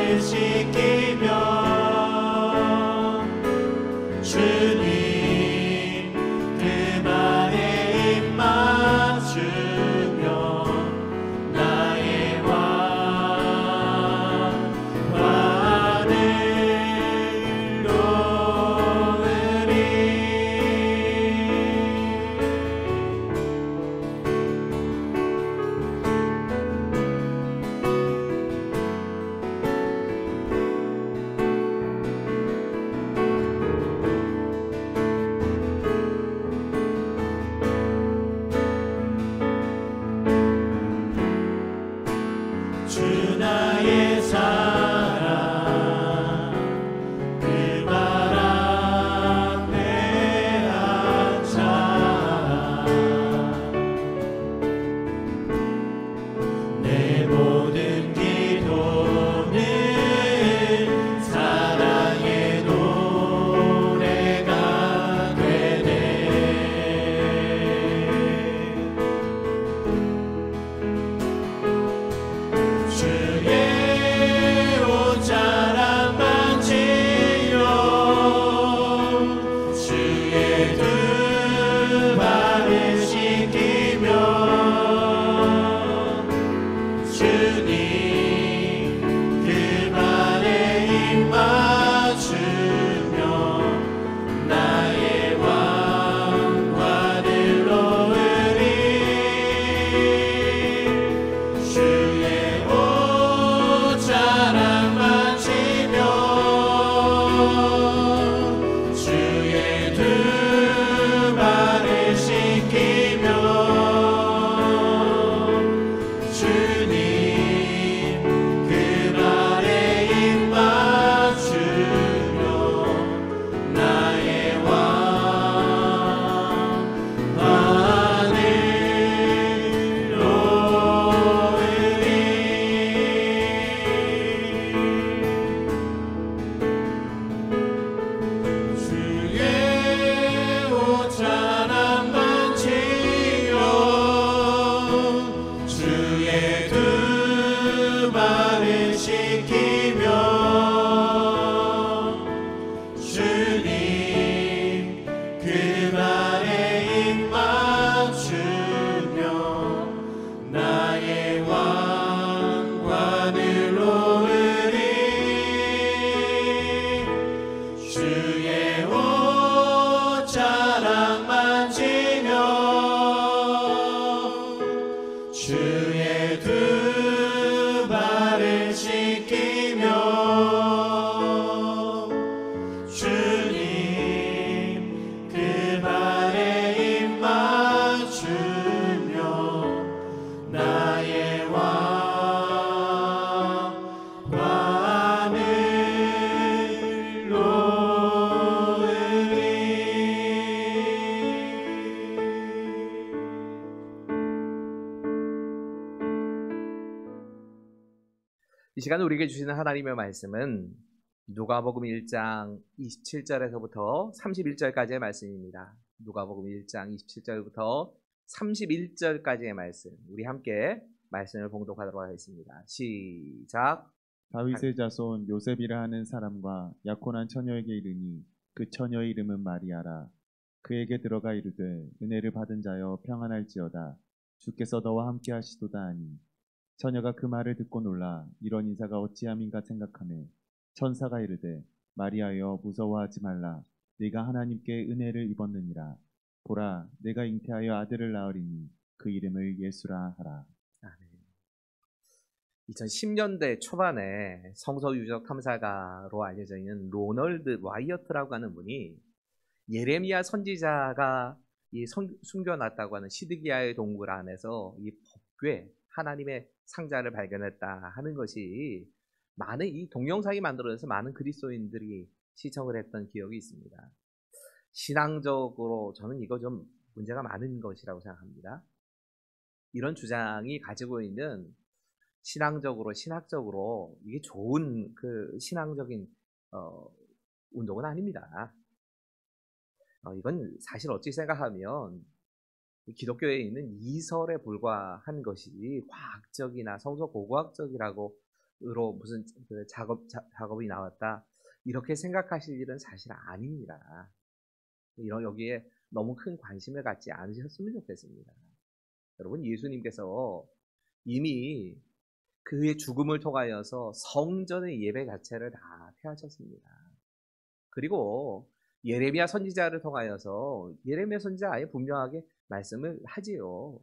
발을 씻기며 주님 그 발에 입 맞추며 나의 왕관을 놓으리. 주 나의 사랑 그 발 앞에 앉아 내 모든 기도는 사랑의 노래가 되네. 주의 옷자락 만지며 주의 두 발을 씻기며 주님 그 발에 입 맞추며 나의 왕관을 놓으리. 주의 옷자락 만지며 주의 두 발을 씻기며 주님 그 발에 입 맞추며 나의 왕관을 놓으리. 주의 옷자락 만지며 주의 두 발을 씻기며 주님 그 발에 입 맞추며 나의 왕관을 놓으리. 주의 옷자락 만지며 주의 두 발을 씻기며 주님 그 발에 입 맞추며 나의 왕관을 놓으리. 이 시간 우리에게 주시는 하나님의 말씀은 누가복음 1장 27절에서부터 31절까지의 말씀입니다. 누가복음 1장 27절부터 31절까지의 말씀, 우리 함께 말씀을 봉독하도록 하겠습니다. 시작. 다윗의 자손 요셉이라 하는 사람과 약혼한 처녀에게 이르니 그 처녀의 이름은 마리아라. 그에게 들어가 이르되 은혜를 받은 자여 평안할지어다. 주께서 너와 함께 하시도다 하니 처녀가 그 말을 듣고 놀라 이런 인사가 어찌함인가 생각하며 천사가 이르되 마리아여 무서워하지 말라. 네가 하나님께 은혜를 입었느니라. 보라 내가 잉태하여 아들을 낳으리니 그 이름을 예수라 하라. 아멘. 2010년대 초반에 성서 유적 탐사가로 알려져 있는 로널드 와이어트라고 하는 분이 예레미야 선지자가 숨겨놨다고 하는 시드기야의 동굴 안에서 이 법궤 하나님의 상자를 발견했다 하는 것이 많은 이 동영상이 만들어져서 많은 그리스도인들이 시청을 했던 기억이 있습니다. 신앙적으로 저는 이거 좀 문제가 많은 것이라고 생각합니다. 이런 주장이 가지고 있는 신앙적으로 신학적으로 이게 좋은 그 신앙적인 운동은 아닙니다. 이건 사실 어찌 생각하면 기독교에 있는 이설에 불과한 것이 과학적이나 성서 고고학적이라고 무슨 그 작업이 나왔다. 이렇게 생각하실 일은 사실 아닙니다. 여기에 너무 큰 관심을 갖지 않으셨으면 좋겠습니다. 여러분, 예수님께서 이미 그의 죽음을 통하여서 성전의 예배 자체를 다 폐하셨습니다. 그리고 예레미야 선지자를 통하여서 예레미야 선지자 아예 분명하게 말씀을 하지요.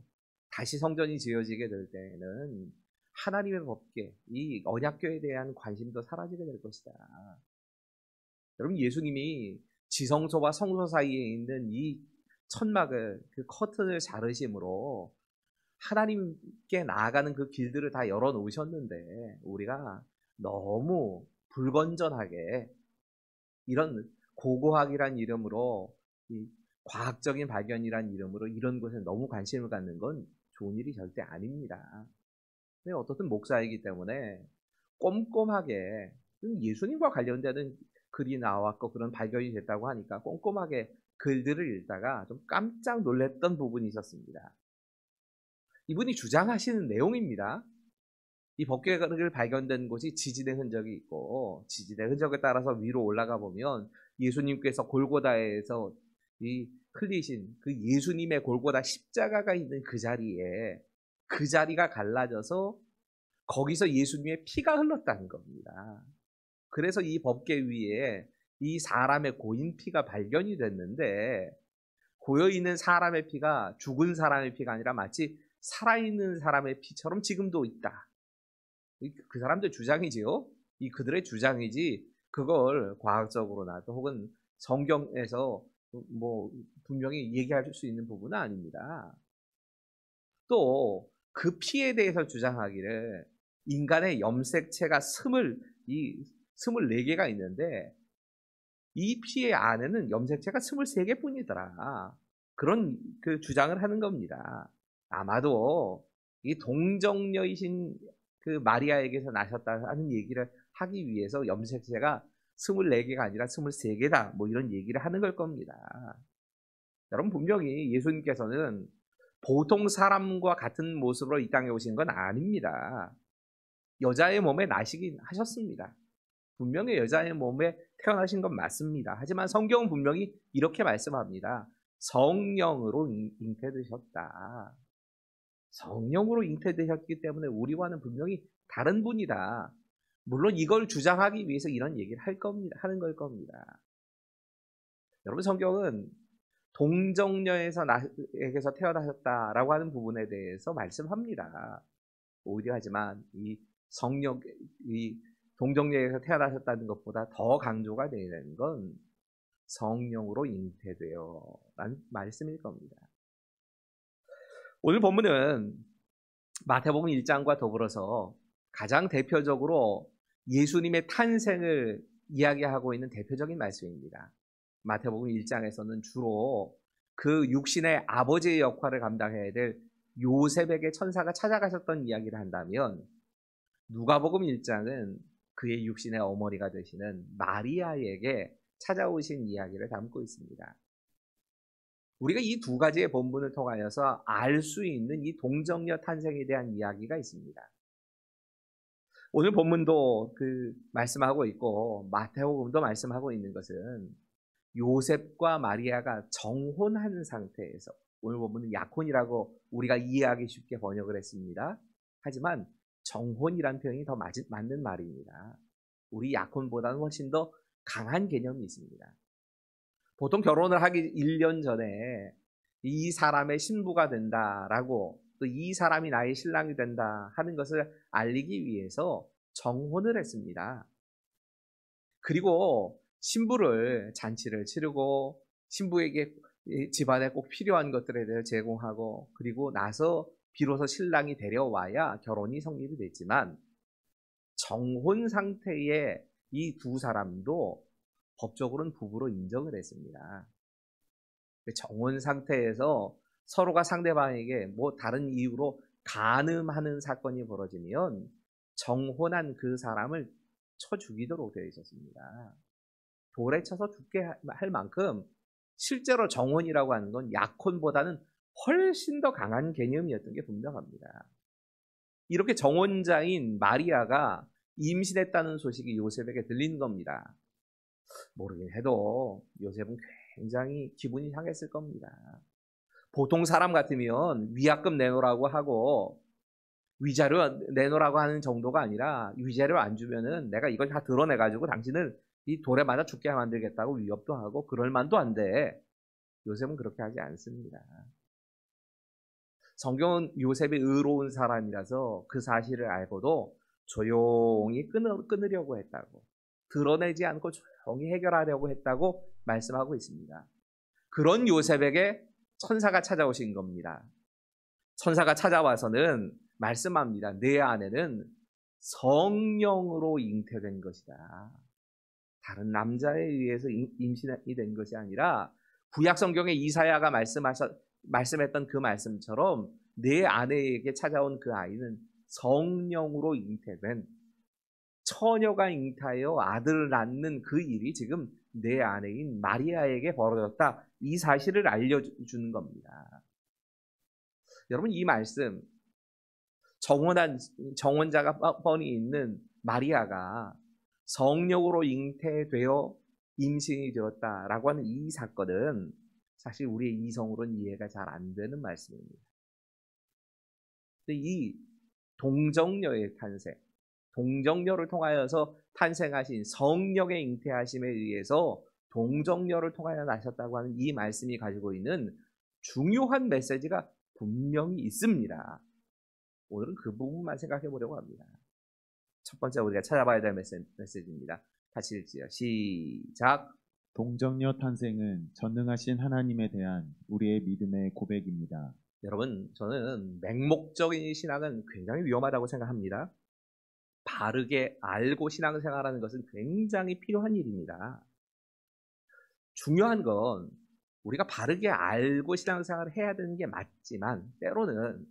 다시 성전이 지어지게 될 때에는 하나님의 법궤, 이 언약궤에 대한 관심도 사라지게 될 것이다. 여러분, 예수님이 지성소와 성소 사이에 있는 이 천막을, 그 커튼을 자르심으로 하나님께 나아가는 그 길들을 다 열어놓으셨는데, 우리가 너무 불건전하게 이런 고고학이란 이름으로, 이 과학적인 발견이란 이름으로 이런 것에 너무 관심을 갖는 건 좋은 일이 절대 아닙니다. 근데 어떻든 목사이기 때문에 꼼꼼하게, 예수님과 관련되는 글이 나왔고 그런 발견이 됐다고 하니까 꼼꼼하게 글들을 읽다가 좀 깜짝 놀랐던 부분이 있었습니다. 이분이 주장하시는 내용입니다. 이 법궤를 발견된 곳이 지지대 흔적이 있고, 지지대 흔적에 따라서 위로 올라가 보면 예수님께서 골고다에서 이 흘리신 그 예수님의 골고다 십자가가 있는 그 자리에, 그 자리가 갈라져서 거기서 예수님의 피가 흘렀다는 겁니다. 그래서 이 법궤 위에 이 사람의 고인 피가 발견이 됐는데, 고여있는 사람의 피가 죽은 사람의 피가 아니라 마치 살아있는 사람의 피처럼 지금도 있다. 그 사람들 주장이지요. 이 그들의 주장이지 그걸 과학적으로나 또 혹은 성경에서 뭐 분명히 얘기할 수 있는 부분은 아닙니다. 또 그 피에 대해서 주장하기를 인간의 염색체가 24개가 있는데 이 피의 안에는 염색체가 23개뿐이더라. 그런 그 주장을 하는 겁니다. 아마도 이 동정녀이신 그 마리아에게서 나셨다 하는 얘기를 하기 위해서 염색체가 24개가 아니라 23개다. 뭐 이런 얘기를 하는 걸 겁니다. 여러분, 분명히 예수님께서는 보통 사람과 같은 모습으로 이 땅에 오신 건 아닙니다. 여자의 몸에 나시긴 하셨습니다. 분명히 여자의 몸에 태어나신 건 맞습니다. 하지만 성경은 분명히 이렇게 말씀합니다. 성령으로 잉태되셨다. 성령으로 잉태되셨기 때문에 우리와는 분명히 다른 분이다. 물론 이걸 주장하기 위해서 이런 얘기를 하는 걸 겁니다. 여러분, 성경은 동정녀에게서 태어나셨다라고 하는 부분에 대해서 말씀합니다. 오히려 하지만 이 동정녀에게서 태어나셨다는 것보다 더 강조가 되는 건 성령으로 잉태되어 라는 말씀일 겁니다. 오늘 본문은 마태복음 1장과 더불어서 가장 대표적으로 예수님의 탄생을 이야기하고 있는 대표적인 말씀입니다. 마태복음 1장에서는 주로 그 육신의 아버지의 역할을 감당해야 될 요셉에게 천사가 찾아가셨던 이야기를 한다면, 누가복음 1장은 그의 육신의 어머니가 되시는 마리아에게 찾아오신 이야기를 담고 있습니다. 우리가 이 두 가지의 본문을 통하여서 알 수 있는 이 동정녀 탄생에 대한 이야기가 있습니다. 오늘 본문도 말씀하고 있고 마태복음도 말씀하고 있는 것은 요셉과 마리아가 정혼한 상태에서, 오늘 본문은 약혼이라고 우리가 이해하기 쉽게 번역을 했습니다. 하지만 정혼이란 표현이 더 맞는 말입니다. 우리 약혼보다는 훨씬 더 강한 개념이 있습니다. 보통 결혼을 하기 1년 전에 이 사람의 신부가 된다라고, 또 이 사람이 나의 신랑이 된다 하는 것을 알리기 위해서 정혼을 했습니다. 그리고 신부를 잔치를 치르고 신부에게 집안에 꼭 필요한 것들에 대해 제공하고, 그리고 나서 비로소 신랑이 데려와야 결혼이 성립이 됐지만, 정혼 상태의 이 두 사람도 법적으로는 부부로 인정을 했습니다. 정혼 상태에서 서로가 상대방에게 뭐 다른 이유로 간음하는 사건이 벌어지면 정혼한 그 사람을 쳐 죽이도록 되어 있었습니다. 돌에 쳐서 죽게 할 만큼 실제로 정혼이라고 하는 건 약혼보다는 훨씬 더 강한 개념이었던 게 분명합니다. 이렇게 정혼자인 마리아가 임신했다는 소식이 요셉에게 들린 겁니다. 모르긴 해도 요셉은 굉장히 기분이 상했을 겁니다. 보통 사람 같으면 위약금 내놓으라고 하고 위자료 내놓으라고 하는 정도가 아니라 위자료 안 주면은 내가 이걸 다 드러내가지고 당신을 이 돌에 맞아 죽게 만들겠다고 위협도 하고 그럴 만도 한데 요셉은 그렇게 하지 않습니다. 성경은 요셉이 의로운 사람이라서 그 사실을 알고도 조용히 끊으려고 했다고, 드러내지 않고 조용히 해결하려고 했다고 말씀하고 있습니다. 그런 요셉에게 천사가 찾아오신 겁니다. 천사가 찾아와서는 말씀합니다. 내 아내는 성령으로 잉태된 것이다. 다른 남자에 의해서 임신이 된 것이 아니라 구약 성경에 이사야가 말씀했던 그 말씀처럼 내 아내에게 찾아온 그 아이는 성령으로 잉태된, 처녀가 잉태하여 아들을 낳는 그 일이 지금 내 아내인 마리아에게 벌어졌다. 이 사실을 알려주는 겁니다. 여러분, 이 말씀, 정혼자가 뻔히 있는 마리아가 성령으로 잉태되어 임신이 되었다라고 하는 이 사건은 사실 우리의 이성으로는 이해가 잘 안 되는 말씀입니다. 근데 이 동정녀의 탄생, 동정녀를 통하여서 탄생하신 성령의 잉태하심에 의해서 동정녀를 통하여 나셨다고 하는 이 말씀이 가지고 있는 중요한 메시지가 분명히 있습니다. 오늘은 그 부분만 생각해 보려고 합니다. 첫 번째 우리가 찾아봐야 될 메시지입니다. 같이 읽지요. 시작. 동정녀 탄생은 전능하신 하나님에 대한 우리의 믿음의 고백입니다. 여러분, 저는 맹목적인 신앙은 굉장히 위험하다고 생각합니다. 바르게 알고 신앙생활하는 것은 굉장히 필요한 일입니다. 중요한 건 우리가 바르게 알고 신앙생활을 해야 되는 게 맞지만 때로는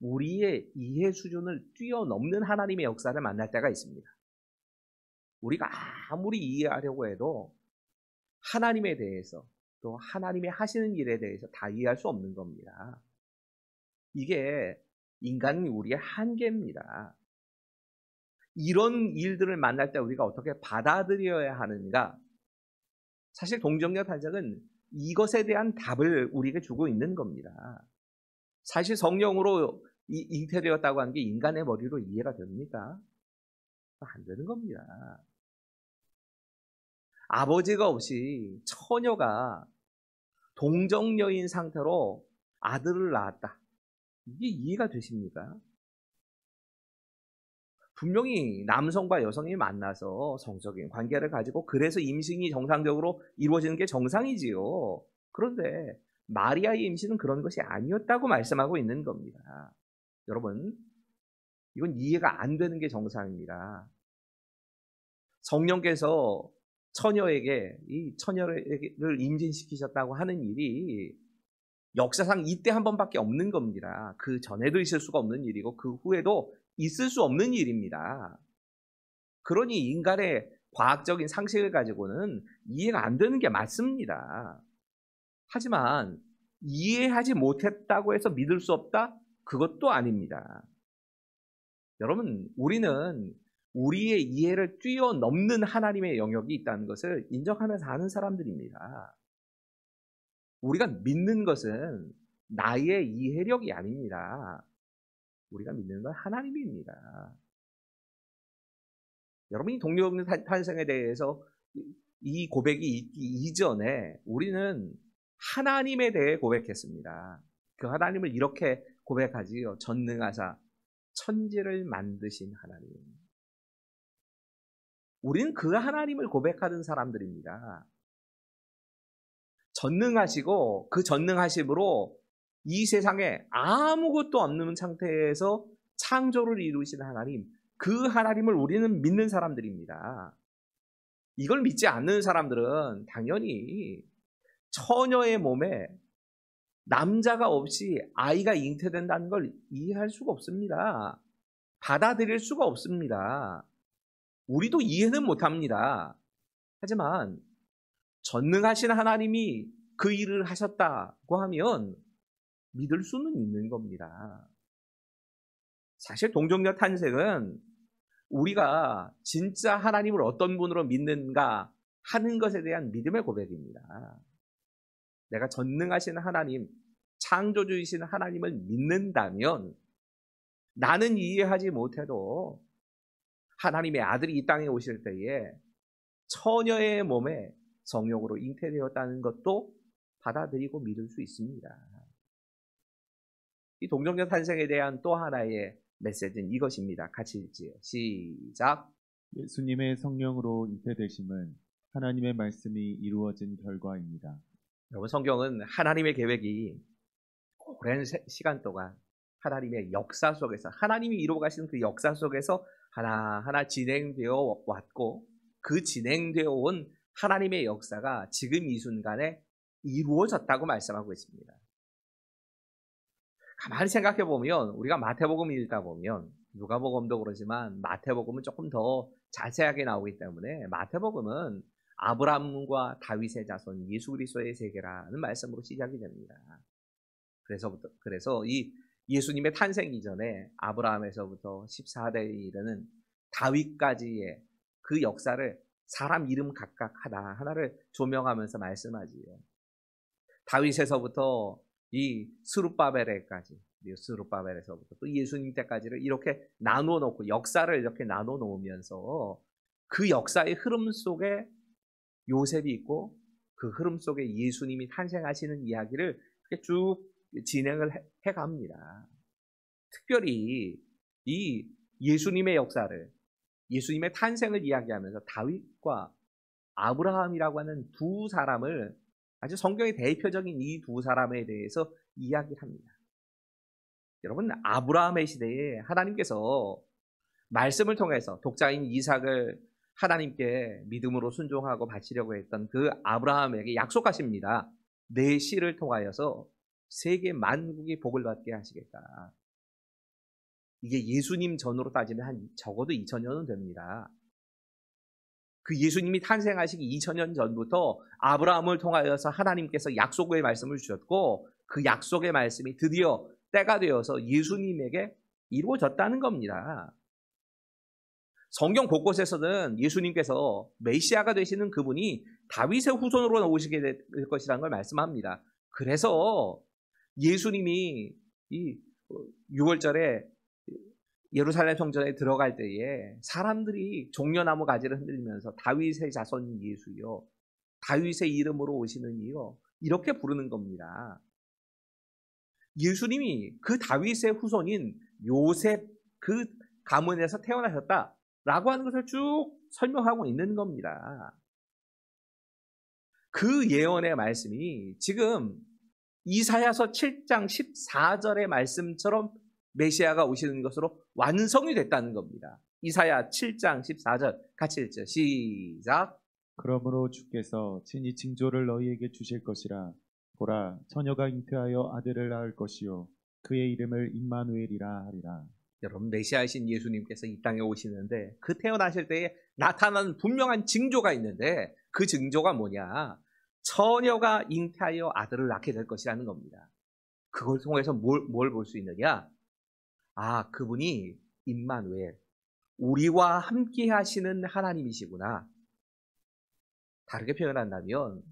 우리의 이해 수준을 뛰어넘는 하나님의 역사를 만날 때가 있습니다. 우리가 아무리 이해하려고 해도 하나님에 대해서 또 하나님의 하시는 일에 대해서 다 이해할 수 없는 겁니다. 이게 인간이 우리의 한계입니다. 이런 일들을 만날 때 우리가 어떻게 받아들여야 하는가? 사실 동정녀 탄생은 이것에 대한 답을 우리에게 주고 있는 겁니다. 사실 성령으로 잉태되었다고 하는 게 인간의 머리로 이해가 됩니까? 안 되는 겁니다. 아버지가 없이 처녀가 동정녀인 상태로 아들을 낳았다. 이게 이해가 되십니까? 분명히 남성과 여성이 만나서 성적인 관계를 가지고 그래서 임신이 정상적으로 이루어지는 게 정상이지요. 그런데 마리아의 임신은 그런 것이 아니었다고 말씀하고 있는 겁니다. 여러분, 이건 이해가 안 되는 게 정상입니다. 성령께서 처녀에게 이 처녀를 임신시키셨다고 하는 일이 역사상 이때 한 번밖에 없는 겁니다. 그 전에도 있을 수가 없는 일이고 그 후에도 있을 수 없는 일입니다. 그러니 인간의 과학적인 상식을 가지고는 이해가 안 되는 게 맞습니다. 하지만 이해하지 못했다고 해서 믿을 수 없다? 그것도 아닙니다. 여러분, 우리는 우리의 이해를 뛰어넘는 하나님의 영역이 있다는 것을 인정하면서 사는 사람들입니다. 우리가 믿는 것은 나의 이해력이 아닙니다. 우리가 믿는 건 하나님입니다. 여러분이 동정녀 탄생에 대해서 이 고백이 있기 이전에 우리는 하나님에 대해 고백했습니다. 그 하나님을 이렇게 고백하지요. 전능하사 천지를 만드신 하나님. 우리는 그 하나님을 고백하는 사람들입니다. 전능하시고 그 전능하심으로 이 세상에 아무것도 없는 상태에서 창조를 이루신 하나님, 그 하나님을 우리는 믿는 사람들입니다. 이걸 믿지 않는 사람들은 당연히 처녀의 몸에 남자가 없이 아이가 잉태된다는 걸 이해할 수가 없습니다. 받아들일 수가 없습니다. 우리도 이해는 못합니다. 하지만 전능하신 하나님이 그 일을 하셨다고 하면 믿을 수는 있는 겁니다. 사실 동정녀 탄생은 우리가 진짜 하나님을 어떤 분으로 믿는가 하는 것에 대한 믿음의 고백입니다. 내가 전능하신 하나님, 창조주이신 하나님을 믿는다면 나는 이해하지 못해도 하나님의 아들이 이 땅에 오실 때에 처녀의 몸에 성령으로 잉태되었다는 것도 받아들이고 믿을 수 있습니다. 이 동정녀 탄생에 대한 또 하나의 메시지는 이것입니다. 같이 읽지요. 시작. 예수님의 성령으로 잉태되심은 하나님의 말씀이 이루어진 결과입니다. 여러분, 성경은 하나님의 계획이 오랜 시간 동안 하나님의 역사 속에서, 하나님이 이루어가시는 그 역사 속에서 하나하나 진행되어 왔고, 그 진행되어 온 하나님의 역사가 지금 이 순간에 이루어졌다고 말씀하고 있습니다. 가만히 생각해 보면, 우리가 마태복음 읽다 보면, 누가복음도 그러지만 마태복음은 조금 더 자세하게 나오기 때문에 마태복음은 아브라함과 다윗의 자손 예수 그리스도의 세계라는 말씀으로 시작이 됩니다. 그래서 이 예수님의 탄생 이전에 아브라함에서부터 14대에 이르는 다윗까지의 그 역사를 사람 이름 각각 하나를 조명하면서 말씀하지요. 다윗에서부터 이 스룹바벨에까지, 스룹바벨에서부터 또 예수님 때까지를 이렇게 나누어 놓고, 역사를 이렇게 나누어 놓으면서 그 역사의 흐름 속에 요셉이 있고 그 흐름 속에 예수님이 탄생하시는 이야기를 쭉 진행을 해갑니다. 특별히 이 예수님의 역사를, 예수님의 탄생을 이야기하면서 다윗과 아브라함이라고 하는 두 사람을, 아주 성경의 대표적인 이 두 사람에 대해서 이야기를 합니다. 여러분, 아브라함의 시대에 하나님께서 말씀을 통해서 독자인 이삭을 하나님께 믿음으로 순종하고 바치려고 했던 그 아브라함에게 약속하십니다. 내 씨를 통하여서 세계 만국이 복을 받게 하시겠다. 이게 예수님 전으로 따지면 한 적어도 2000년은 됩니다. 그 예수님이 탄생하시기 2000년 전부터 아브라함을 통하여서 하나님께서 약속의 말씀을 주셨고, 그 약속의 말씀이 드디어 때가 되어서 예수님에게 이루어졌다는 겁니다. 성경 곳곳에서는 예수님께서 메시아가 되시는 그분이 다윗의 후손으로 오시게 될 것이라는 걸 말씀합니다. 그래서 예수님이 이 6월절에 예루살렘 성전에 들어갈 때에 사람들이 종려나무 가지를 흔들면서 다윗의 자손 예수여, 다윗의 이름으로 오시는 이여, 이렇게 부르는 겁니다. 예수님이 그 다윗의 후손인 요셉 그 가문에서 태어나셨다라고 하는 것을 쭉 설명하고 있는 겁니다. 그 예언의 말씀이 지금 이사야서 7장 14절의 말씀처럼 메시아가 오시는 것으로 완성이 됐다는 겁니다. 이사야 7장 14절 같이 읽죠. 시작. 그러므로 주께서 친히 징조를 너희에게 주실 것이라. 보라, 처녀가 잉태하여 아들을 낳을 것이요 그의 이름을 임마누엘이라 하리라. 여러분, 메시아이신 예수님께서 이 땅에 오시는데 그 태어나실 때에 나타나는 분명한 징조가 있는데, 그 징조가 뭐냐? 처녀가 잉태하여 아들을 낳게 될 것이라는 겁니다. 그걸 통해서 뭘 볼 수 있느냐? 아, 그분이 임마누엘, 우리와 함께 하시는 하나님이시구나. 다르게 표현한다면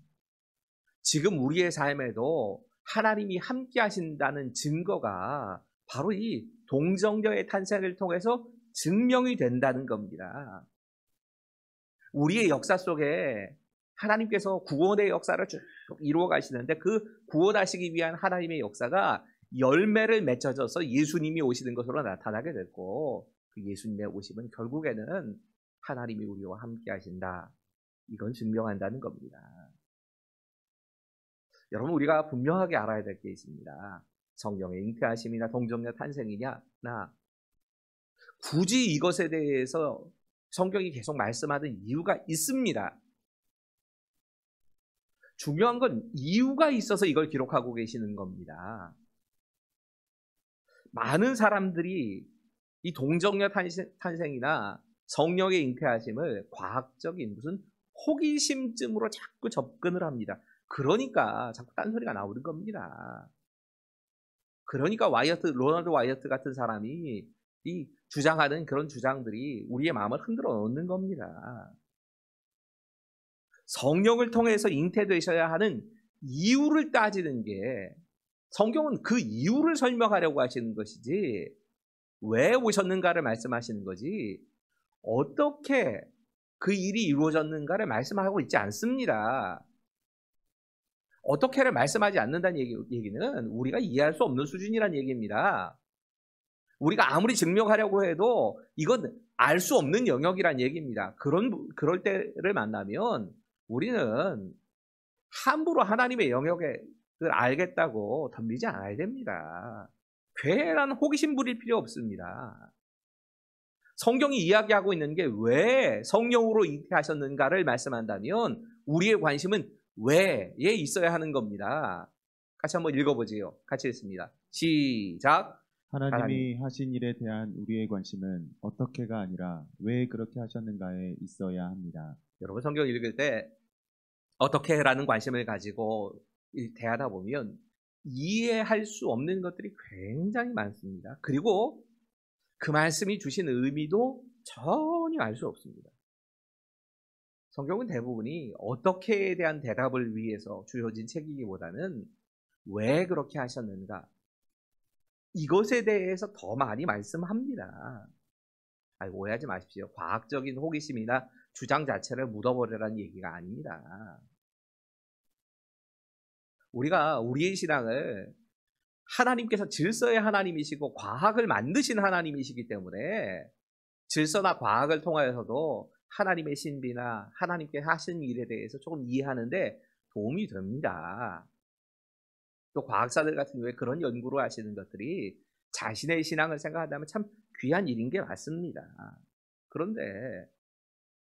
지금 우리의 삶에도 하나님이 함께 하신다는 증거가 바로 이 동정녀의 탄생을 통해서 증명이 된다는 겁니다. 우리의 역사 속에 하나님께서 구원의 역사를 쭉 이루어 가시는데, 그 구원하시기 위한 하나님의 역사가 열매를 맺혀져서 예수님이 오시는 것으로 나타나게 됐고, 그 예수님의 오심은 결국에는 하나님이 우리와 함께 하신다, 이건 증명한다는 겁니다. 여러분, 우리가 분명하게 알아야 될 게 있습니다. 성령의 잉태하심이나 동정녀 탄생이냐, 굳이 이것에 대해서 성경이 계속 말씀하는 이유가 있습니다. 중요한 건 이유가 있어서 이걸 기록하고 계시는 겁니다. 많은 사람들이 이 동정녀 탄생이나 성령의 잉태하심을 과학적인 무슨 호기심쯤으로 자꾸 접근을 합니다. 그러니까 자꾸 딴소리가 나오는 겁니다. 그러니까 로널드 와이어트 같은 사람이 주장하는 그런 주장들이 우리의 마음을 흔들어 놓는 겁니다. 성령을 통해서 잉태되셔야 하는 이유를 따지는 게, 성경은 그 이유를 설명하려고 하시는 것이지 왜 오셨는가를 말씀하시는 거지 어떻게 그 일이 이루어졌는가를 말씀하고 있지 않습니다. 어떻게를 말씀하지 않는다는 얘기는 우리가 이해할 수 없는 수준이라는 얘기입니다. 우리가 아무리 증명하려고 해도 이건 알 수 없는 영역이란 얘기입니다. 그럴 때를 만나면 우리는 함부로 하나님의 영역을 알겠다고 덤비지 않아야 됩니다. 괜한 호기심 부릴 필요 없습니다. 성경이 이야기하고 있는 게 왜 성령으로 잉태하셨는가를 말씀한다면 우리의 관심은 왜에 있어야 하는 겁니다. 같이 한번 읽어보지요. 같이 읽습니다. 시작. 하나님이 하신 일에 대한 우리의 관심은 어떻게가 아니라 왜 그렇게 하셨는가에 있어야 합니다. 여러분 성경 읽을 때 어떻게라는 관심을 가지고 대하다 보면 이해할 수 없는 것들이 굉장히 많습니다. 그리고 그 말씀이 주신 의미도 전혀 알 수 없습니다. 성경은 대부분이 어떻게에 대한 대답을 위해서 주어진 책이기보다는 왜 그렇게 하셨는가, 이것에 대해서 더 많이 말씀합니다. 오해하지 마십시오. 과학적인 호기심이나 주장 자체를 묻어버리라는 얘기가 아닙니다. 우리가 우리의 신앙을 하나님께서 질서의 하나님이시고 과학을 만드신 하나님이시기 때문에 질서나 과학을 통하여서도 하나님의 신비나 하나님께 하신 일에 대해서 조금 이해하는데 도움이 됩니다. 또 과학자들 같은 경우에 그런 연구를 하시는 것들이 자신의 신앙을 생각한다면 참 귀한 일인 게 맞습니다. 그런데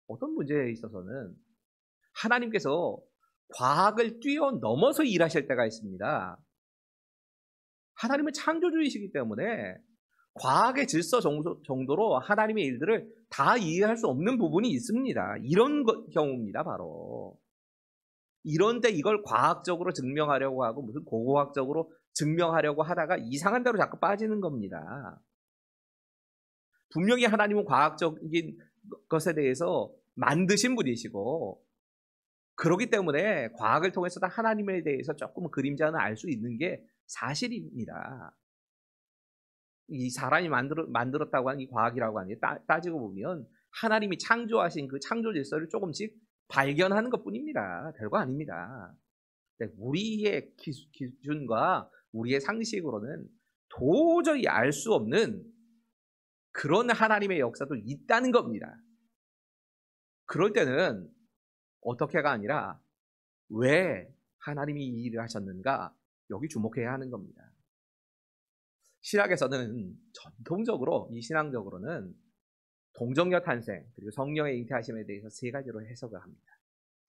어떤 문제에 있어서는 하나님께서 과학을 뛰어넘어서 일하실 때가 있습니다. 하나님은 창조주이시기 때문에 과학의 질서 정도로 하나님의 일들을 다 이해할 수 없는 부분이 있습니다. 이런 경우입니다. 바로 이런데 이걸 과학적으로 증명하려고 하고 무슨 고고학적으로 증명하려고 하다가 이상한 데로 자꾸 빠지는 겁니다. 분명히 하나님은 과학적인 것에 대해서 만드신 분이시고 그렇기 때문에 과학을 통해서 다 하나님에 대해서 조금 그림자는 알 수 있는 게 사실입니다. 이 사람이 만들었다고 하는 이 과학이라고 하는 게 따지고 보면 하나님이 창조하신 그 창조 질서를 조금씩 발견하는 것뿐입니다. 별거 아닙니다. 우리의 기준과 우리의 상식으로는 도저히 알 수 없는 그런 하나님의 역사도 있다는 겁니다. 그럴 때는 어떻게가 아니라 왜 하나님이 이 일을 하셨는가, 여기 주목해야 하는 겁니다. 신학에서는 전통적으로, 이 신앙적으로는 동정녀 탄생 그리고 성령의 잉태하심에 대해서 세 가지로 해석을 합니다.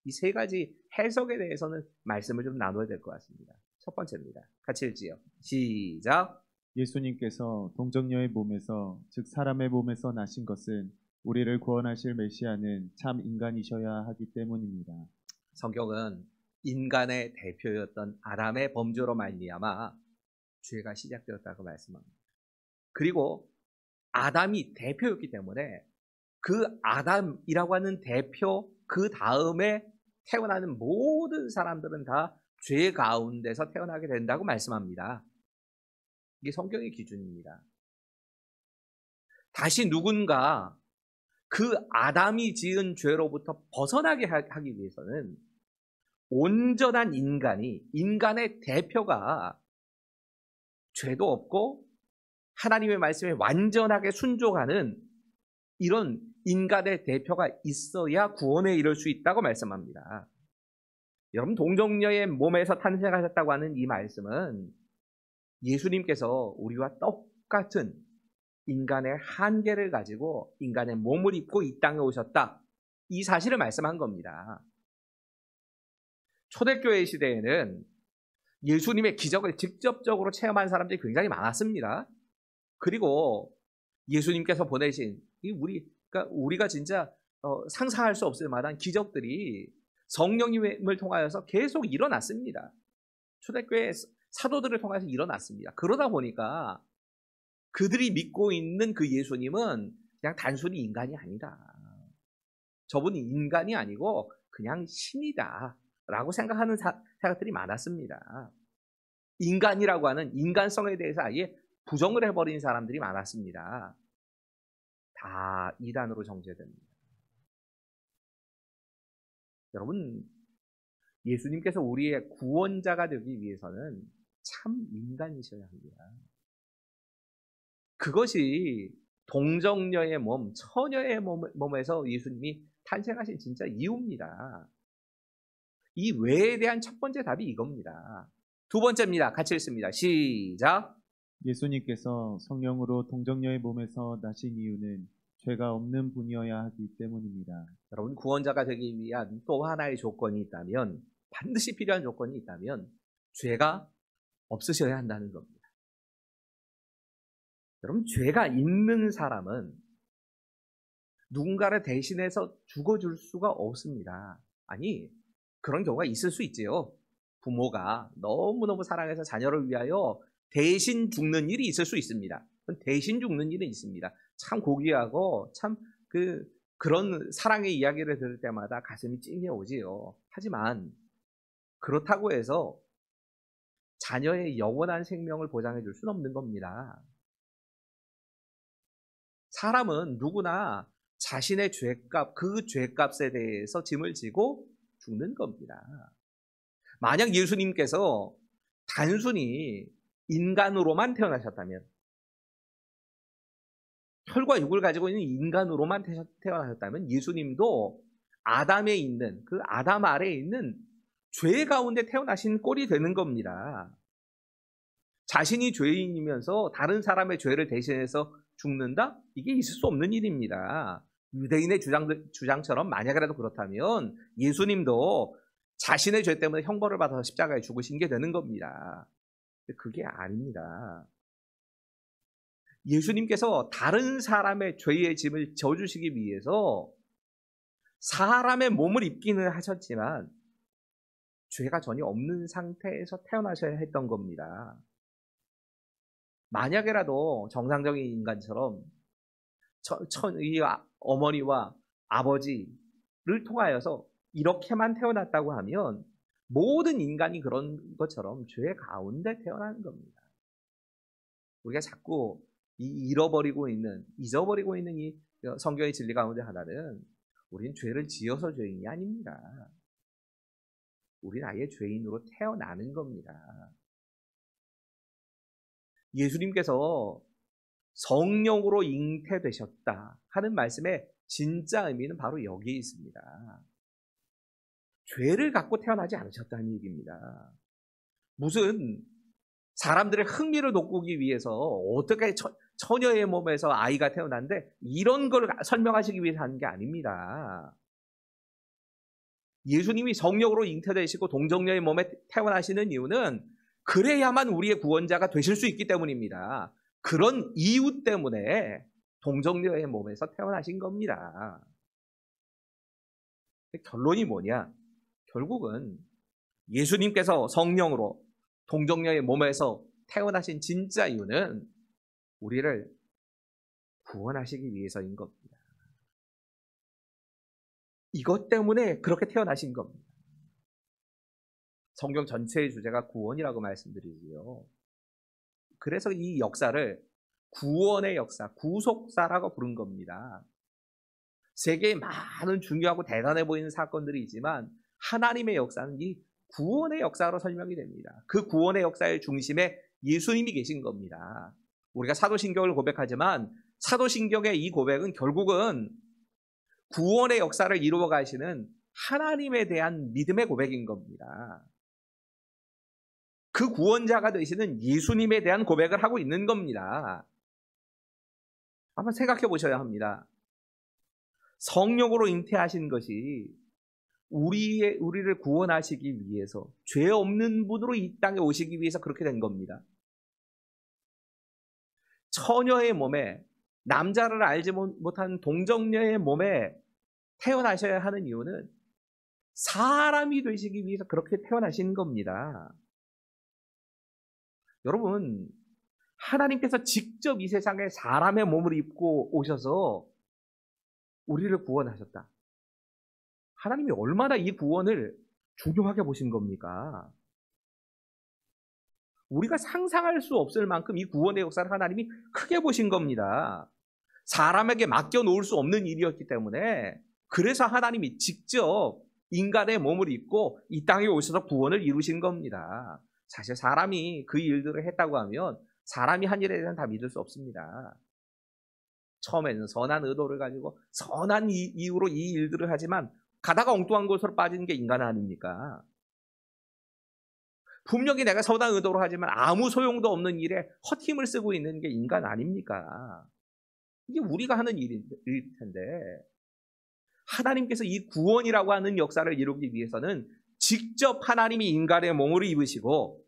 이 세 가지 해석에 대해서는 말씀을 좀 나눠야 될 것 같습니다. 첫 번째입니다. 같이 읽지요. 시작. 예수님께서 동정녀의 몸에서, 즉 사람의 몸에서 나신 것은 우리를 구원하실 메시아는 참 인간이셔야 하기 때문입니다. 성경은 인간의 대표였던 아담의 범죄로 말미암아 죄가 시작되었다고 말씀합니다. 그리고 아담이 대표였기 때문에 그 아담이라고 하는 대표 그 다음에 태어나는 모든 사람들은 다 죄 가운데서 태어나게 된다고 말씀합니다. 이게 성경의 기준입니다. 다시 누군가 그 아담이 지은 죄로부터 벗어나게 하기 위해서는 온전한 인간의 대표가 죄도 없고 하나님의 말씀에 완전하게 순종하는 이런 인간의 대표가 있어야 구원에 이를 수 있다고 말씀합니다. 여러분, 동정녀의 몸에서 탄생하셨다고 하는 이 말씀은 예수님께서 우리와 똑같은 인간의 한계를 가지고 인간의 몸을 입고 이 땅에 오셨다, 이 사실을 말씀한 겁니다. 초대교회 시대에는 예수님의 기적을 직접적으로 체험한 사람들이 굉장히 많았습니다. 그리고 예수님께서 보내신 우리가 진짜 상상할 수 없을 만한 기적들이 성령님을 통하여서 계속 일어났습니다. 초대교회 사도들을 통해서 일어났습니다. 그러다 보니까 그들이 믿고 있는 그 예수님은 그냥 단순히 인간이 아니다. 저분이 인간이 아니고 그냥 신이다 라고 생각하는 사람들이 많았습니다. 인간이라고 하는 인간성에 대해서 아예 부정을 해버린 사람들이 많았습니다. 다 이단으로 정죄됩니다. 여러분, 예수님께서 우리의 구원자가 되기 위해서는 참 인간이셔야 합니다. 그것이 동정녀의 몸, 처녀의 몸에서 예수님이 탄생하신 진짜 이유입니다. 이 외에 대한 첫 번째 답이 이겁니다. 두 번째입니다. 같이 읽습니다. 시작. 예수님께서 성령으로 동정녀의 몸에서 나신 이유는 죄가 없는 분이어야 하기 때문입니다. 여러분, 구원자가 되기 위한 또 하나의 조건이 있다면, 반드시 필요한 조건이 있다면 죄가 없으셔야 한다는 겁니다. 여러분, 죄가 있는 사람은 누군가를 대신해서 죽어줄 수가 없습니다. 아니, 그런 경우가 있을 수 있지요. 부모가 너무너무 사랑해서 자녀를 위하여 대신 죽는 일이 있을 수 있습니다. 대신 죽는 일은 있습니다. 참 고귀하고 참 그런 사랑의 이야기를 들을 때마다 가슴이 찡해 오지요. 하지만 그렇다고 해서 자녀의 영원한 생명을 보장해 줄 수는 없는 겁니다. 사람은 누구나 자신의 죄값, 그 죄값에 대해서 짐을 지고 죽는 겁니다. 만약 예수님께서 단순히 인간으로만 태어나셨다면, 혈과 육을 가지고 있는 인간으로만 태어나셨다면 예수님도 아담에 있는, 그 아담 아래에 있는 죄 가운데 태어나신 꼴이 되는 겁니다. 자신이 죄인이면서 다른 사람의 죄를 대신해서 죽는다? 이게 있을 수 없는 일입니다. 유대인의 주장처럼 만약이라도 그렇다면 예수님도 자신의 죄 때문에 형벌을 받아서 십자가에 죽으신 게 되는 겁니다. 그게 아닙니다. 예수님께서 다른 사람의 죄의 짐을 져주시기 위해서 사람의 몸을 입기는 하셨지만 죄가 전혀 없는 상태에서 태어나셔야 했던 겁니다. 만약에라도 정상적인 인간처럼 이 어머니와 아버지를 통하여서 이렇게만 태어났다고 하면 모든 인간이 그런 것처럼 죄 가운데 태어나는 겁니다. 우리가 자꾸 잊어버리고 있는 이 성경의 진리 가운데 하나는 우리는 죄를 지어서 죄인이 아닙니다. 우리는 아예 죄인으로 태어나는 겁니다. 예수님께서 성령으로 잉태되셨다 하는 말씀의 진짜 의미는 바로 여기에 있습니다. 죄를 갖고 태어나지 않으셨다는 얘기입니다. 무슨 사람들의 흥미를 돋구기 위해서 어떻게 처녀의 몸에서 아이가 태어났는데 이런 걸 설명하시기 위해서 하는 게 아닙니다. 예수님이 성령으로 잉태되시고 동정녀의 몸에 태어나시는 이유는 그래야만 우리의 구원자가 되실 수 있기 때문입니다. 그런 이유 때문에 동정녀의 몸에서 태어나신 겁니다. 결론이 뭐냐? 결국은 예수님께서 성령으로 동정녀의 몸에서 태어나신 진짜 이유는 우리를 구원하시기 위해서인 겁니다. 이것 때문에 그렇게 태어나신 겁니다. 성경 전체의 주제가 구원이라고 말씀드리고요. 그래서 이 역사를 구원의 역사, 구속사라고 부른 겁니다. 세계에 많은 중요하고 대단해 보이는 사건들이 있지만 하나님의 역사는 이 구원의 역사로 설명이 됩니다. 그 구원의 역사의 중심에 예수님이 계신 겁니다. 우리가 사도신경을 고백하지만 사도신경의 이 고백은 결국은 구원의 역사를 이루어 가시는 하나님에 대한 믿음의 고백인 겁니다. 그 구원자가 되시는 예수님에 대한 고백을 하고 있는 겁니다. 한번 생각해 보셔야 합니다. 성령으로 잉태하신 것이 우리를 구원하시기 위해서 죄 없는 분으로 이 땅에 오시기 위해서 그렇게 된 겁니다. 처녀의 몸에, 남자를 알지 못하는 동정녀의 몸에 태어나셔야 하는 이유는 사람이 되시기 위해서 그렇게 태어나신 겁니다. 여러분, 하나님께서 직접 이 세상에 사람의 몸을 입고 오셔서 우리를 구원하셨다. 하나님이 얼마나 이 구원을 중요하게 보신 겁니까? 우리가 상상할 수 없을 만큼 이 구원의 역사를 하나님이 크게 보신 겁니다. 사람에게 맡겨놓을 수 없는 일이었기 때문에, 그래서 하나님이 직접 인간의 몸을 입고 이 땅에 오셔서 구원을 이루신 겁니다. 사실 사람이 그 일들을 했다고 하면 사람이 한 일에 대해서는 다 믿을 수 없습니다. 처음에는 선한 의도를 가지고 선한 이유로 이 일들을 하지만 가다가 엉뚱한 곳으로 빠지는 게 인간 아닙니까? 분명히 내가 선한 의도로 하지만 아무 소용도 없는 일에 헛힘을 쓰고 있는 게 인간 아닙니까? 이게 우리가 하는 일일 텐데, 하나님께서 이 구원이라고 하는 역사를 이루기 위해서는 직접 하나님이 인간의 몸을 입으시고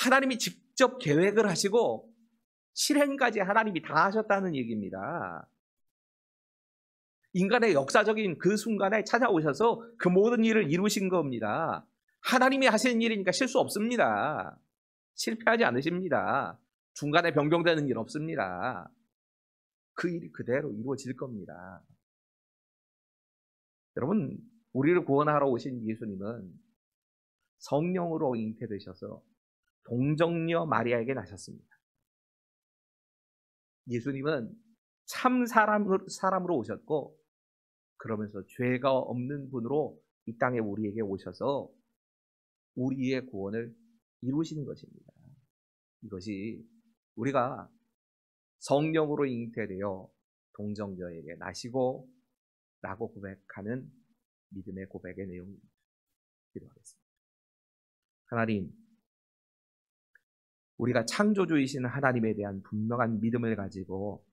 하나님이 직접 계획을 하시고 실행까지 하나님이 다 하셨다는 얘기입니다. 인간의 역사적인 그 순간에 찾아오셔서 그 모든 일을 이루신 겁니다. 하나님이 하시는 일이니까 실수 없습니다. 실패하지 않으십니다. 중간에 변경되는 일 없습니다. 그 일이 그대로 이루어질 겁니다. 여러분, 우리를 구원하러 오신 예수님은 성령으로 잉태되셔서 동정녀 마리아에게 나셨습니다. 예수님은 참 사람으로 오셨고, 그러면서 죄가 없는 분으로 이 땅에 우리에게 오셔서 우리의 구원을 이루시는 것입니다. 이것이 우리가 성령으로 잉태되어 동정녀에게 나시고 라고 고백하는 믿음의 고백의 내용입니다. 기도하겠습니다. 하나님, 우리가 창조주이신 하나님에 대한 분명한 믿음을 가지고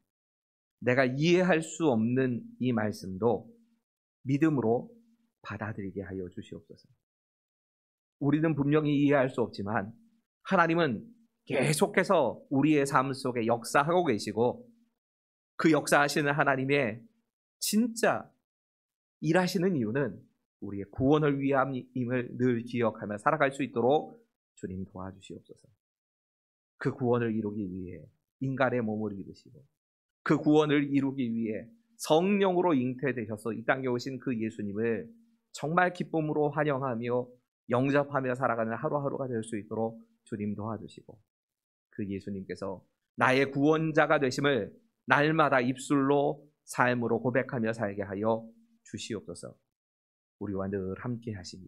내가 이해할 수 없는 이 말씀도 믿음으로 받아들이게 하여 주시옵소서. 우리는 분명히 이해할 수 없지만 하나님은 계속해서 우리의 삶 속에 역사하고 계시고, 그 역사하시는 하나님의 진짜 일하시는 이유는 우리의 구원을 위함임을 늘 기억하며 살아갈 수 있도록 주님 도와주시옵소서. 그 구원을 이루기 위해 인간의 몸을 입으시고, 그 구원을 이루기 위해 성령으로 잉태되셔서 이 땅에 오신 그 예수님을 정말 기쁨으로 환영하며 영접하며 살아가는 하루하루가 될 수 있도록 주님 도와주시고, 그 예수님께서 나의 구원자가 되심을 날마다 입술로 삶으로 고백하며 살게 하여 주시옵소서. 우리와 늘 함께 하시며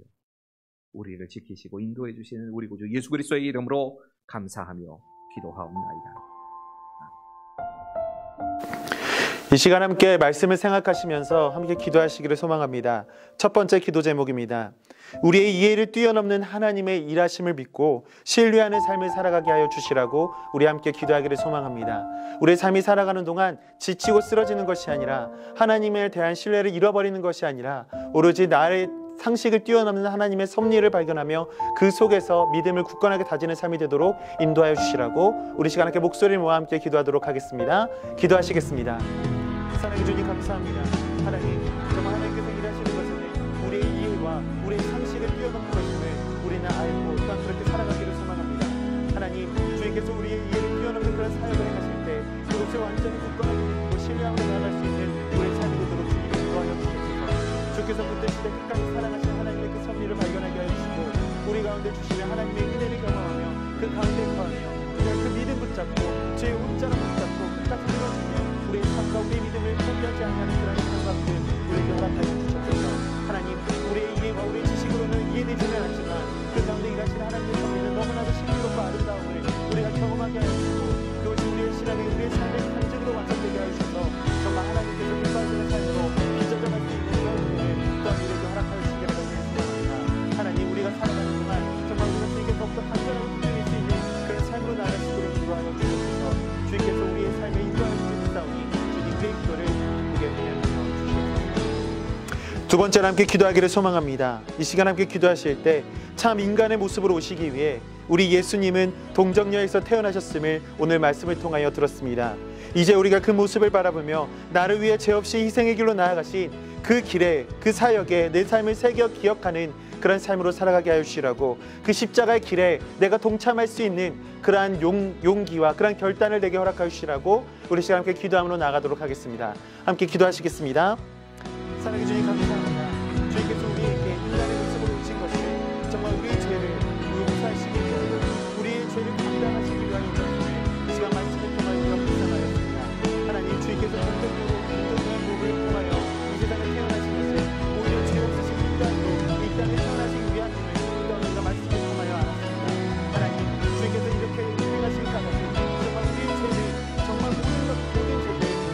우리를 지키시고 인도해 주시는 우리 구주 예수 그리스도의 이름으로 감사하며 기도하옵나이다. 이 시간 함께 말씀을 생각하시면서 함께 기도하시기를 소망합니다. 첫 번째 기도 제목입니다. 우리의 이해를 뛰어넘는 하나님의 일하심을 믿고 신뢰하는 삶을 살아가게 하여 주시라고 우리 함께 기도하기를 소망합니다. 우리의 삶이 살아가는 동안 지치고 쓰러지는 것이 아니라, 하나님에 대한 신뢰를 잃어버리는 것이 아니라, 오로지 나의 상식을 뛰어넘는 하나님의 섭리를 발견하며 그 속에서 믿음을 굳건하게 다지는 삶이 되도록 인도하여 주시라고 우리 시간 함께 목소리를 모아 함께 기도하도록 하겠습니다. 기도하시겠습니다. 사랑해 주님 감사합니다. 하나님, 정말 하나님께서 일하시는 것은 우리의 이해와 우리의 상식을 뛰어넘는 것임을 우리는 알고 또한 그렇게 살아가기를 소망합니다. 하나님, 주님께서 우리의 이해를 뛰어넘는 그런 사역을 행하실 때 그것을 완전히 굳건하게 믿고 신뢰하며 나아갈 수 있는 우리의 삶이 되도록 주님이 인도하여 주시옵소서. 주께서 붙드실 때 끝까지 사랑하신 하나님의 그 섭리를 발견하게 하여 주시고, 우리 가운데 주시는 하나님의 은혜를 경험하며 그 가운데 거하며 그 믿음 붙잡고 죄의 옷자락 붙잡고 끝까지 이루어지며 우리의 삶과 우리의 믿음을 포기하지 않는 그런 삶같은 우리에게 허락하여 주옵소서. 하나님, 우리의 이해와 우리의 지식으로는 이해되지는 않지만 그 가운데 일하시는 하나님의 섭리는 너무나도 신비롭고 아름다움을 우리가 경험하게 하여 주시고, 그것이 우리의 신앙의 우리의 삶의 간증으로 완성되게 하여 주셔서 정말 하나님께서 기뻐하시는 삶으로 빚어져갈 수 있는 그런 은혜를 또한 우리에게 허락하여 주시기를 소망합니다. 하나님, 우리가 살아가는 동안 정말 우리에게 더욱더 간절하고 기쁨일 수 있는 그런 삶으로 나아갈 수 있도록 인도하여 주옵소서. 주님께서 우리의 삶에 인도하여 주시옵사오니 주님의 기도를 기쁘게 여기며 주시옵소서. 두 번째로 함께 기도하기를 소망합니다. 이 시간 함께 기도하실 때 참 인간의 모습으로 오시기 위해 우리 예수님은 동정녀에서 태어나셨음을 오늘 말씀을 통하여 들었습니다. 이제 우리가 그 모습을 바라보며 나를 위해 죄 없이 희생의 길로 나아가신 그 길에, 그 사역에 내 삶을 새겨 기억하는 그런 삶으로 살아가게 하여 주시라고, 그 십자가의 길에 내가 동참할 수 있는 그러한 용기와 그러한 결단을 내게 허락하여 주시라고 우리 시간 함께 기도함으로 나가도록 하겠습니다. 함께 기도하시겠습니다. 사랑해 주님 감사합니다. 주님께서 우리에게 인간의 모습으로 오신 것은 정말 우리의 죄를 용서하시기 위하여, 우리의 죄를 감당하시기 위한 것을 이 시간 말씀을 통하여 우리가 묵상하였습니다. 하나님, 주님께서 전적으로 인도한 몸을 통하여 이 세상에 태어나신 것은 오히려 죄 없으신 인간으로 이 땅에 태어나시기 위한 힘을 우리가 말씀을 통하여 알았습니다. 하나님, 주님께서 이렇게 행하신 까닭은 정말 우리의 죄를, 정말 모든 죄를,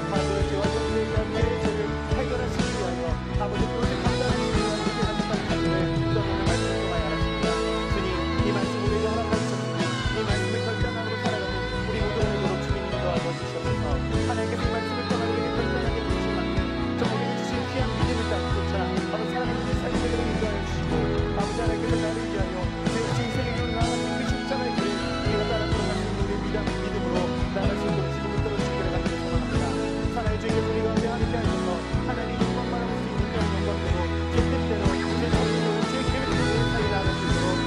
과거의 죄와 현재에 대한 우리의 죄를 해결하시기 위하여 아버지 그것을 감당하시기 위한 이렇게 하셨다는 사실을 우리가 오늘 말씀을 통하여 알았습니다. 주님, 이 말씀 우리에게 허락하여 주셨으니 이 말씀을 결단함으로 살아가는 우리 모두 오늘도록 주님 인도하여 주시옵소서. 하나님께서 이 말씀을 통하여 우리에게 결단하게 해주신 만큼 정말 우리에게 주신 귀한 믿음을 따라 쫓아 아버지 하나님의 삶의 길을 인도하여 주시고, 아버지 하나님께서 나를 위하여 제 인생의 길을 나아가신 그 십자가의 길을 우리가 따라 걸어가는 우리의 믿음으로 나아갈 수 있도록 지금 붙들어 주시기를 간절히 소망합니다. 사랑의 주님께서 우리가 함께 하셔서 하나님 영광만 하고 수 있는 그런 영광대로 제 뜻대로 제 성으로 제 계획대로 살게 나아갈 수 있도록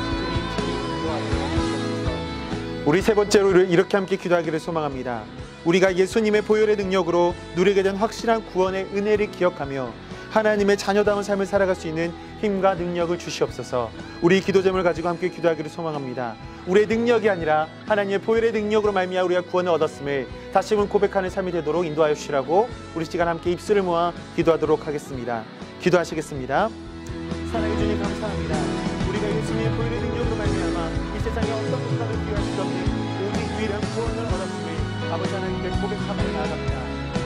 주님 인도하여 주옵소서. 우리 세 번째로 이렇게 함께 기도하기를 소망합니다. 우리가 예수님의 보혈의 능력으로 누리게 된 확실한 구원의 은혜를 기억하며 하나님의 자녀다운 삶을 살아갈 수 있는 힘과 능력을 주시옵소서. 우리 기도 제목을 가지고 함께 기도하기를 소망합니다. 우리의 능력이 아니라 하나님의 보혈의 능력으로 말미암아 우리가 구원을 얻었음을 다시 한번 고백하는 삶이 되도록 인도하여 주시라고 우리 시간 함께 입술을 모아 기도하도록 하겠습니다. 기도하시겠습니다. 사랑해 주님 감사합니다. 우리가 예수님의 보혈의 능력으로 말미암아 이 세상에 어떤 것과도 비교할 수 없는 오직 유일한 구원을 얻었음을 아버지 하나님께 고백하며 나아갑니다.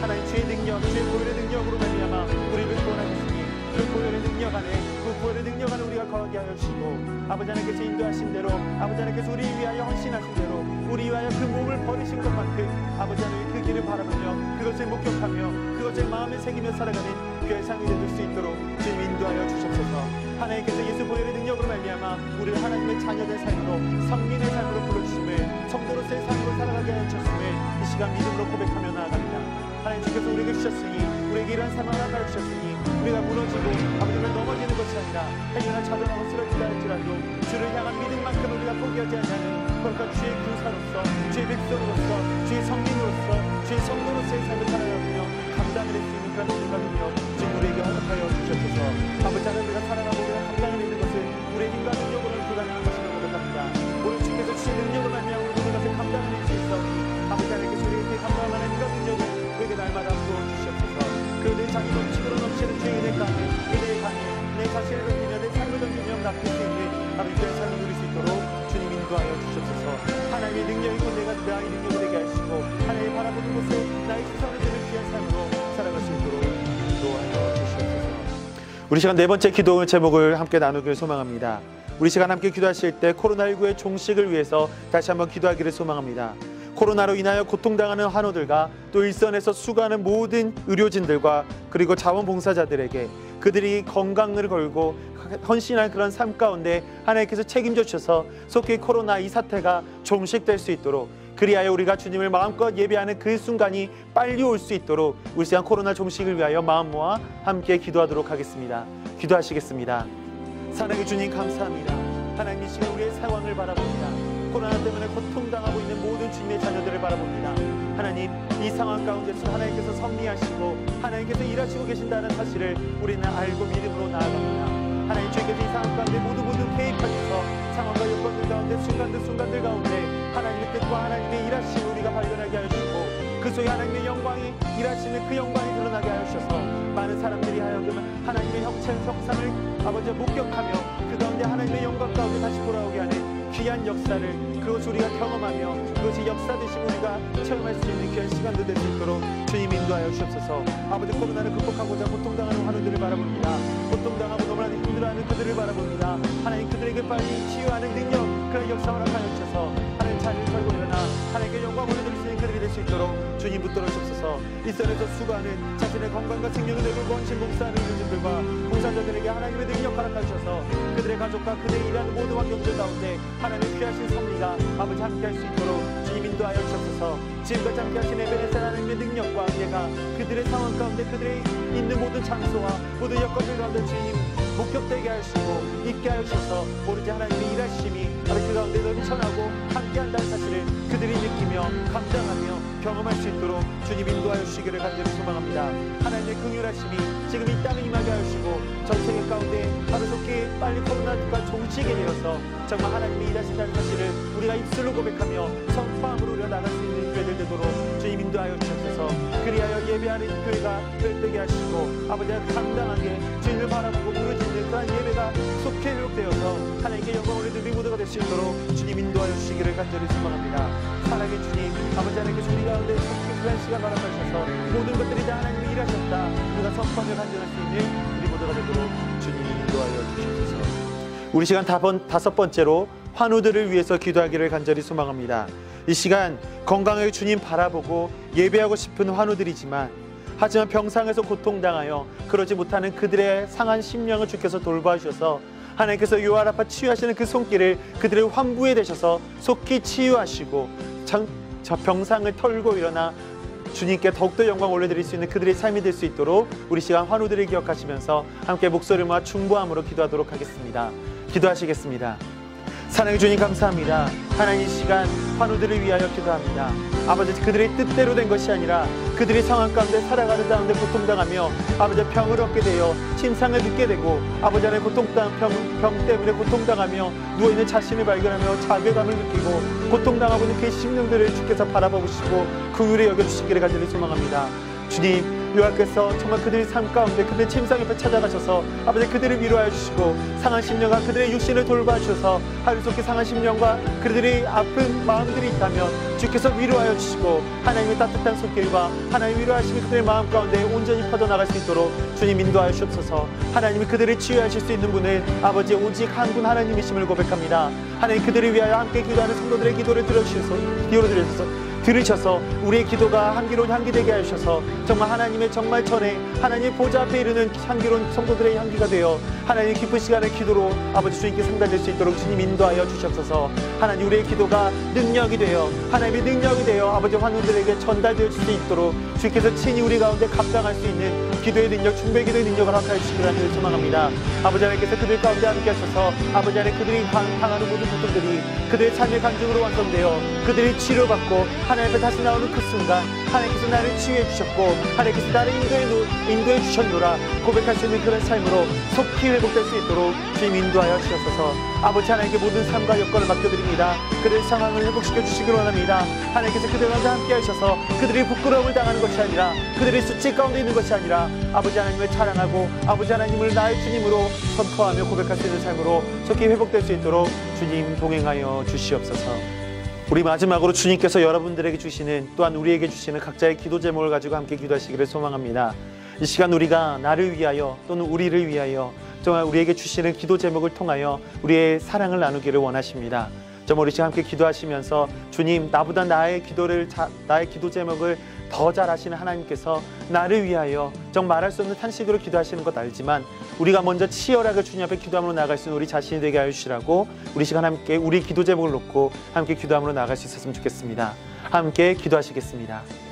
하나님, 주의 능력, 주의 보혈의 능력으로 말미암아 우리를 구원하셨으니 그 보혈의 능력 안에, 그 보혈의 능력 안에 우리가 거하게 하여 주시고, 아버지 하나님께서 인도하신 대로, 아버지 하나님께서 우리 위하여 헌신하신 대로 우리 위하여 그 몸을 버리신 것만큼 아버지 하나님 그 길을 바라보며 그것을 목격하며 그것을 마음에 새기며 살아가는 귀한 삶이 될 수 있도록 주님 인도하여 주옵소서. 하나님께서 예수 보혈의 능력으로 말미암아 우리를 하나님의 자녀된 삶으로, 성민의 삶으로 불러주심을, 성도로서의 삶으로 살아가게 하여 주셨음을 이 시간 믿음으로 고백하며 나아갑니다. 하나님, 주께서 우리에게 주셨으니, 우리에게 이러한 삶을 허락하여 주셨으니 우리가 무너지고 아버지가 넘어지는 것이 아니라 행여나 좌절하고 쓰러지다 할지라도 주를 향한 믿음만큼 우리가 포기하지 않는 그러니까 주의 군사로서, 주의 백성으로서, 주의 성민으로서, 주의 성도로서의 삶을 살아가며 감당을 할 수 있는 그런 힘과 능력 주님 우리에게 허락하여 주셨소서. 아버지 하나님, 우리가 살아가고 우리가 감당을 있는 것은 우리의 힘과 능력으로는 불가능한 것이라고 고백합니다. 오늘 주께서 주신 능력을 말미암아 우리 모든 것을 감당을 할 수 있어니 아버지 하나님께서 우리에게 감당할 만한 힘과 능력을 우리에게 날마다 부어주시옵소서. 그 내 자기 넘치도록 넘치는 주의 은혜 가운데, 은혜의 강에 내 자신을 던지며 내 삶을 던지며 낚을 수 있는 아버지 그런 삶을 누릴 수 있도록 주님 인도하여 주시옵소서. 하나님의 능력이 곧 내가 나의 능력이 되게 하시고 하나님의 바라보는 곳에 나의 시선을 드는 귀한 삶으로 살아갈 수 있도록 인도하여 주시옵소서. 우리 시간 네 번째 기도 제목을 함께 나누기를 소망합니다. 우리 시간 함께 기도하실 때 코로나19의 종식을 위해서 다시 한번 기도하기를 소망합니다. 코로나로 인하여 고통당하는 환우들과 또 일선에서 수고하는 모든 의료진들과 그리고 자원봉사자들에게 그들이 건강을 걸고 헌신할 그런 삶 가운데 하나님께서 책임져 주셔서 속히 코로나 이 사태가 종식될 수 있도록, 그리하여 우리가 주님을 마음껏 예배하는 그 순간이 빨리 올 수 있도록 우리 시간 코로나 종식을 위하여 마음 모아 함께 기도하도록 하겠습니다. 기도하시겠습니다. 사랑의 주님 감사합니다. 하나님, 이 시간 우리의 상황을 바라봅니다. 코로나 때문에 고통당하고 있는 모든 주님의 자녀들을 바라봅니다. 하나님, 이 상황 가운데서 하나님께서 섭리하시고 하나님께서 일하시고 계신다는 사실을 우리는 알고 믿음으로 나아갑니다. 하나님, 주께서 이 상황 가운데 모두 개입하셔서 상황과 여건들 가운데 순간들 가운데 하나님의 뜻과 하나님의 일하심을 우리가 발견하게 하여 주시고 그 속에 하나님의 영광이 일하시는 그 영광이 드러나게 하여 주셔서 많은 사람들이 하여금 하나님의 형상을 아버지 목격하며 그 가운데 하나님의 영광 가운데 다시 돌아오게 하는 귀한 역사를, 그것을 우리가 경험하며 그것이 역사되심 우리가 체험할 수 있는 귀한 시간도 될 수 있도록 주님 인도하여 주옵소서. 아버지, 코로나를 극복하고자 고통당하는 환우들을 바라봅니다. 고통당하고 너무나 힘들어하는 그들을 바라봅니다. 하나님, 그들에게 빨리 치유하는 능력, 그런 역사 허락하여 주셔서 하나님 자리를 털고 일어나 하나님께 영광을 드릴 수 있는 그들이 될 수 있도록 주님 붙들어 주옵소서. 일선에서 수고하는 자신의 건강과 생명을 내걸고 헌신 봉사하는 의료진들과 봉사자들에게 하나님의 능력 허락하여 주셔서 그들의 가족과 그들의 일하는 모든 환경들 가운데 하나님의 귀하신 섭리가 아버지 함께할 수 있도록 주님 인도하여 주옵소서. 지금까지 함께 하신 에베네셀 하나님의 능력과 은혜가 그들의 상황 가운데 그들의 있는 모든 장소와 모든 여건들 가운데 주님 목격되게 하시고 있게 하여 주셔서 오로지 하나님의 일하심이 바로 그 가운데 넘쳐나고 함께한다는 사실을 그들이 느끼며 감당하며 경험할 수 있도록 주님 인도하여 주시기를 간절히 소망합니다. 하나님의 긍휼하심이 지금 이 땅에 임하게 하시고 전 세계 가운데 바로 속히 빨리 코로나가 종치게 되어서 정말 하나님의 일하신다는 사실을 우리가 입술로 고백하며 선포함으로 우리가 나갈 수 있는 교회들 되도록 주님 인도하여 주셔서 그리하여 예배하는 교회가 뼈되게 하시고 아버지가 당당하게 주님을 바라보고 무너지는 그러한 예배가 속해 회복되어서 하나님께 영광을 올리는 모두가 될 수 있도록 주님 인도하여 주시기를 간절히 소망합니다. 사랑의 주님, 아버지 하나님께 우리 가운데 속히 시간 바라보셔서 모든 것들이 다 하나님이 일하셨다 우리가 선포하며 간절할 수 있는 우리 모두가 되도록 주님 인도하여 주시옵소서. 우리 시간 다섯 번째로 환우들을 위해서 기도하기를 간절히 소망합니다. 이 시간 건강하게 주님 바라보고 예배하고 싶은 환우들이지만 하지만 병상에서 고통당하여 그러지 못하는 그들의 상한 심령을 주께서 돌봐주셔서 하나님께서 요아라파 치유하시는 그 손길을 그들의 환부에 대셔서 속히 치유하시고 저 병상을 털고 일어나 주님께 더욱더 영광 올려드릴 수 있는 그들의 삶이 될 수 있도록 우리 시간 환우들을 기억하시면서 함께 목소리를 모아 중보함으로 기도하도록 하겠습니다. 기도하시겠습니다. 사랑의 주님 감사합니다. 하나님 이 시간 환우들을 위하여 기도합니다. 아버지 그들의 뜻대로 된 것이 아니라 그들의 상황 가운데 살아가는 가운데 고통당하며 아버지 병을 얻게 되어 침상을 눕게 되고 아버지 안에 병 때문에 고통당하며 누워있는 자신을 발견하며 자괴감을 느끼고 고통당하고 있는 그 심령들을 주께서 바라보시고 긍휼히 여겨주시기를 간절히 소망합니다. 주님 요하께서 정말 그들의 삶 가운데 그들의 침상 옆에 찾아가셔서 아버지 그들을 위로하여 주시고 상한 심령과 그들의 육신을 돌봐주셔서 하루 속히 상한 심령과 그들의 아픈 마음들이 있다면 주께서 위로하여 주시고 하나님의 따뜻한 손길과 하나님의 위로하심이 그들의 마음 가운데 온전히 퍼져나갈 수 있도록 주님 인도하여 주옵소서. 하나님이 그들을 치유하실 수 있는 분은 아버지 오직 한 분 하나님이심을 고백합니다. 하나님 그들을 위하여 함께 기도하는 성도들의 기도를 들으셔서 우리의 기도가 향기로운 향기 되게 하셔서 정말 하나님의 정말 전에 하나님의 보좌 앞에 이르는 향기로운 성도들의 향기가 되어 하나님의 깊은 시간의 기도로 아버지 주님께 상달될 수 있도록 주님 인도하여 주시옵소서. 하나님 우리의 기도가 능력이 되어 하나님의 능력이 되어 아버지 환우들에게 전달되어 줄 수 있도록 주께서 친히 우리 가운데 감당할 수 있는 기도의 능력, 중보의 기도의 능력을 허락하여 주시기를 소망합니다. 아버지 하나님께서 그들 가운데 함께 하셔서 아버지 하나님 그들이 당하는 모든 고통들이 그들의 삶의 간증으로 완성되어 그들이 치료받고 하나님 앞에 다시 나오는 그 순간 하나님께서 나를 치유해 주셨고 하나님께서 나를 인도해 주셨노라 고백할 수 있는 그런 삶으로 속히 회복될 수 있도록 주님 인도하여 주셔서 아버지 하나님께 모든 삶과 여건을 맡겨드립니다. 그들의 상황을 회복시켜 주시기를 원합니다. 하나님께서 그들과 함께 하셔서 그들이 부끄러움을 당하는 것이 아니라 그들의 수치 가운데 있는 것이 아니라 아버지 하나님을 자랑하고 아버지 하나님을 나의 주님으로 선포하며 고백할 수 있는 삶으로 속히 회복될 수 있도록 주님 동행하여 주시옵소서. 우리 마지막으로 주님께서 여러분들에게 주시는 또한 우리에게 주시는 각자의 기도 제목을 가지고 함께 기도하시기를 소망합니다. 이 시간 우리가 나를 위하여 또는 우리를 위하여 정말 우리에게 주시는 기도 제목을 통하여 우리의 사랑을 나누기를 원하십니다. 정말 우리 시간 함께 기도하시면서 주님 나보다 나의 기도 제목을 더 잘 아시는 하나님께서 나를 위하여 정말 말할 수 없는 탄식으로 기도하시는 것 알지만 우리가 먼저 치열하게 주님 앞에 기도함으로 나갈 수 있는 우리 자신이 되게 하여 주시라고 우리 시간 함께 우리 기도 제목을 놓고 함께 기도함으로 나갈 수 있었으면 좋겠습니다. 함께 기도하시겠습니다.